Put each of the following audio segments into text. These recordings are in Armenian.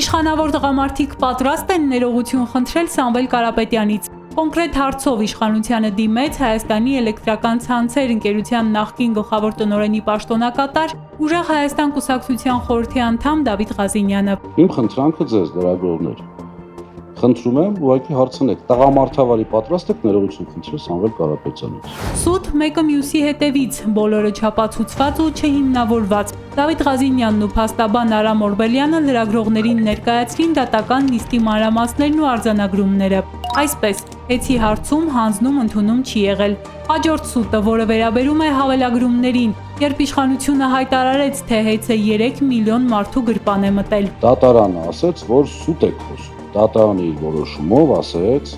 Իշխանավոր տղամարդիկ պատրաստ են ներողություն խնդրել Սամվել Կարապետյանից։ Կոնկրետ հարցով իշխանությանը դիմեց Հայաստանի էլեկտրական ցանցեր ընկերության նախկին գլխավոր տնօրենի պաշտոնակատար Ուժեղ Հայաստան կուսակցության խորհրդի անդամ Դավիթ Ղազինյանը։ Իմ խնդրանքը ձեզ լրագրողներ, խնդրում եմ ուղղակի հարցնեք, տղամարդավարի պատրաստ եք ներողություն խնդրել Սամվել Կարապետյանից։ Սուտ մեկը մյուսի հետևից, բոլորը չապացուցված ու չհիմնավորված։ Դավիթ Ղազինյանն ու փաստաբան Արամ Օրբելյանը լրագրողներին ներկայացրին դատական նիստի մանրամասներն ու արձանագրումները։ Այսպես, հեծի հարցում հանձնում ընդունում չի եղել։ Հաջորդ սուտը, որը վերաբերում է հավելագրումներին, երբ իշխանությունը հայտարարեց, թե հեծը 3 միլիոն մարդու գրպան է մտել։ Դատարանը ասաց, որ սուտ է խոսում։ Դատարանը իր որոշումով ասեց,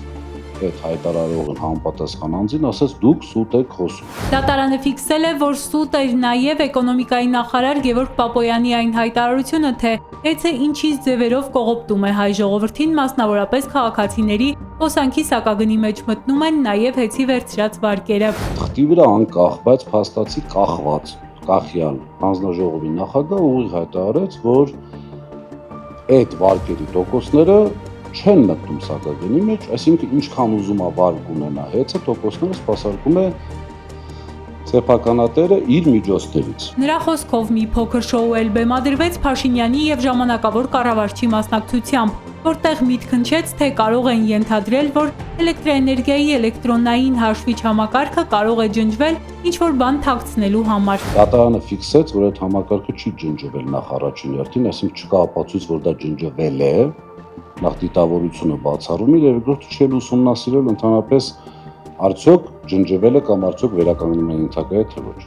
այդ հայտարարողին համապատասխան անձին ասաց դուք սուտ եք խոսում։ Դատարանը ֆիքսել է, որ սուտ էր նաև էկոնոմիկայի նախարար Գևորգ Պապոյանի այն հայտարարությունը, թե հեծը ինչից ձևերով կողոպտում է հայ ժողովրդին, մասնավորապես քաղաքացիների հոսանքի սակագնի մեջ մտնում են նաև հեծի վերցրած վարկերը։ Թղթի վրա անկախ, բայց փաստացի կախված, կախյալ հանձնաժողովի նախագահ ուղիղ հայտարարեց, որ այդ վարկերի տոկոսները չեն մտնում սակագնի մեջ, այսինքն ինչքան ուզում է վարկ ունենա հեծը, տոկոսները սպասարկում է սեփականատերը իր միջոցներից։ Նրա խոսքով մի փոքր շոու էլ բեմադրվեց Փաշինյանի եւ ժամանակավոր կառավարչի մասնակցությամբ, որտեղ միտք հնչեց, թե կարող են ենթադրել, որ էլեկտրաէներգիայի էլեկտրոնային հաշվիչ համակարգը կարող է ջնջվել ինչ-որ բան թաքցնելու համար։ Դատարանը ֆիքսեց, որ այդ համակարգը չի ջնջվել նախ առաջին հերթին, այսինքն չկա ապացույց, որ դա ջնջվել է, նախ դիտավորությունը բացառում է, եւ երկրորդը չի ուսումնասիրել ընդհանրապես արդյոք ջնջվել է կամ արդյոք վերականգնման ենթակա է թե ոչ։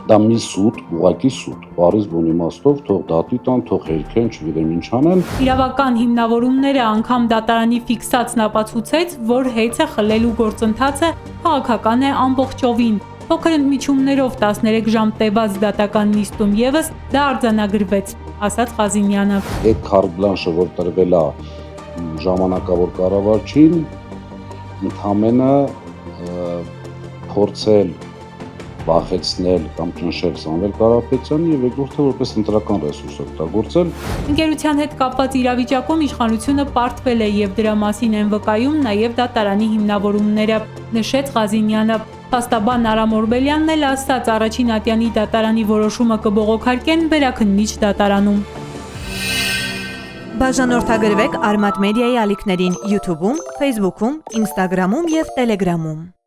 Դա մի սուտ, ուղղակի սուտ, բառից բուն իմաստով թող դատի տան, թող հերքեն, չգիտեմ ինչ անեն։ Իրավական հիմնավորումները անգամ դատարանի ֆիքսացն ապացուցեց, որ հեծը խլելու գործընթացը քաղաքական է ամբողջովին։ Փոքր ընդմիջումներով 13 ժամ տևած դատական նիստում եւս դա արձանագրվեց, ասաց Ղազինյանը։ Այդ քարտ բլանշը, որ տրվել է ժամանակավոր կառավարչին, ընդհանրապես փորձել վախեցնել կամ ճնշել Սամվել Կարապետյանի եւ երկրորդը որպես ընտրական ռեսուրս օգտագործել։ Ընկերության հետ կապված իրավիճակում իշխանությունը պարտվել է եւ դրա մասին են վկայում նաեւ դատարանի հիմնավորումները, նշեց Ղազինյանը։ Փաստաբան Արամ Օրբելյանն էլ ասաց, առաջին ատյանի դատարանի որոշումը կբողոքարկեն վերաքննիչ դատարանում։ Բաժանորդագրվեք Արմատ մեդիայի ալիքներին YouTube-ում, Facebook-ում, Instagram-ում եւ Telegram-ում։